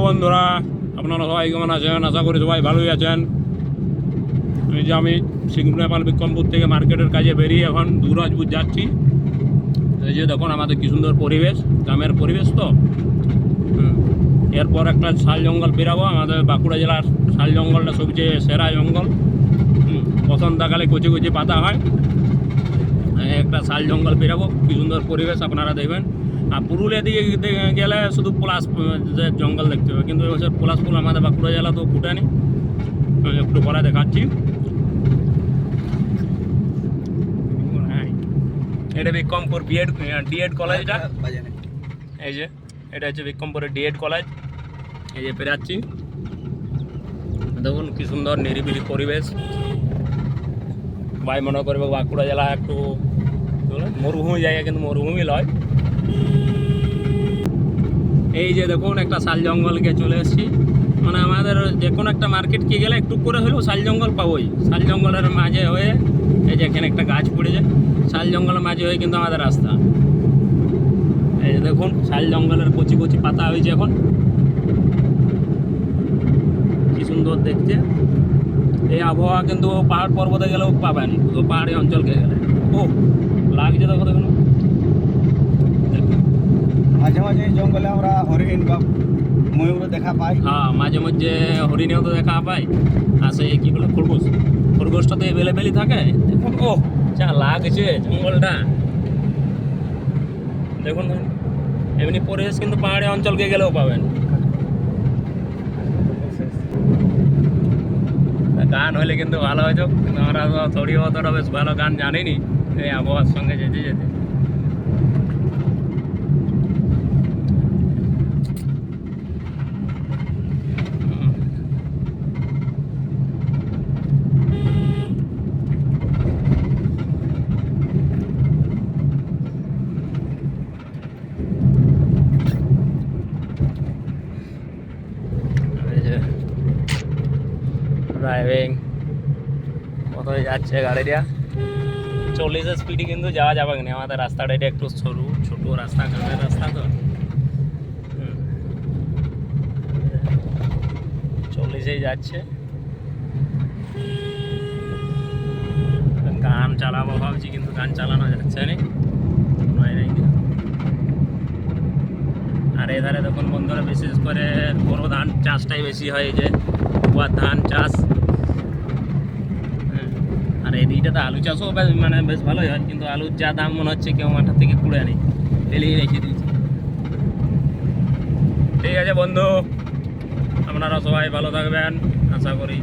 বন্ধুরা, আপনারা সবাই কেমন আছেন? আশা করি সবাই ভালোই আছেন। এই যে আমি সিংহনেপাল বিক্রমপুর থেকে মার্কেটের কাজে বেরিয়ে এখন দুরাজপুর যাচ্ছি। এই যে দেখুন আমাদের কি সুন্দর পরিবেশ, গ্রামের পরিবেশ তো। এরপর একটা শাল জঙ্গল পেরাবো। আমাদের বাঁকুড়া জেলার শাল জঙ্গলটা সবচেয়ে সেরা জঙ্গল। বসন্তকালে কচি কচি পাতা হয়। একটা শাল জঙ্গল পেরাবো, কি সুন্দর পরিবেশ আপনারা দেখবেন। আর পুরুলিয়া দিকে গেলে শুধু পলাশ জঙ্গল দেখতে হবে, কিন্তু এবছর পলাশ ফুল আমাদের বাঁকুড়া জেলা তো ফুটেনি। একটু পরে দেখাচ্ছি। এটা বিক্রমপুর ডিএড কলেজটা। এই যে এটা হচ্ছে বিক্রমপুরের ডিএড কলেজ। এই যে পেরাচ্ছি, দেখুন কি সুন্দর নিরিবিলি পরিবেশ। ভাই মনে করবে বাঁকুড়া জেলা একটু মরুভূমি জায়গা, কিন্তু মরুভূমি নয়। এই যে দেখুন একটা শাল জঙ্গলকে চলে এসেছি। মানে আমাদের যে কোনো একটা মার্কেটকে গেলে একটু করে হলেও শাল জঙ্গল পাবোই। শাল জঙ্গলের মাঝে হয়ে এই যে এখানে একটা গাছ পড়েছে, শাল জঙ্গলের মাঝে হয়ে কিন্তু আমাদের রাস্তা। এই যে দেখুন শাল জঙ্গলের কচি কচি পাতা হয়েছে এখন, কি সুন্দর দেখতে। এই আবহাওয়া কিন্তু পাহাড় পর্বতে গেলেও পাবেন, তো পাহাড়ি অঞ্চলকে গেলে ও লাগছে। দেখো দেখুন, মাঝে মাঝে জঙ্গলে আমরা হরিণ বা ময়ূর দেখা পাই। হ্যাঁ, মাঝে মাঝে হরিণেও তো দেখা পাই। আর সেই কী বলে খরগোশটা তো অ্যাভেলেবেলই থাকে। দেখুন ও যা লাগছে জঙ্গলটা, দেখুন। এমনি পরিবেশ কিন্তু পাহাড়ি অঞ্চলকে গেলেও পাবেন। গান হলে কিন্তু ভালো হতো, কিন্তু আমরা তো থোড়ি অতটা বেশ ভালো গান জানিনি এই আবহাওয়ার সঙ্গে যেতে যেতে। ড্রাইভিং কোথায় যাচ্ছে গাড়িটা, 40-এর স্পিডে কিন্তু যাওয়া যাবে না। আমাদের রাস্তাটা এটা একটু সরু ছোট রাস্তা, গ্রামের রাস্তা তো। 40-এই যাচ্ছে। গান চালাবো ভাবছি, কিন্তু গান চালানো যাচ্ছে না। আর এধারে দেখুন বন্ধুরা, বিশেষ করে বড় ধান চাষটাই বেশি হয়, যে ধান চাষ। আর এই দিকটাতে আলু চাষও বেশ ভালোই হয়, কিন্তু আলুর যা দাম মনে হচ্ছে কেউ মাঠের থেকে কুড়ে নেই, ফেলেই রেখে দিয়েছে। ঠিক আছে বন্ধু, আপনারা সবাই ভালো থাকবেন আশা করি।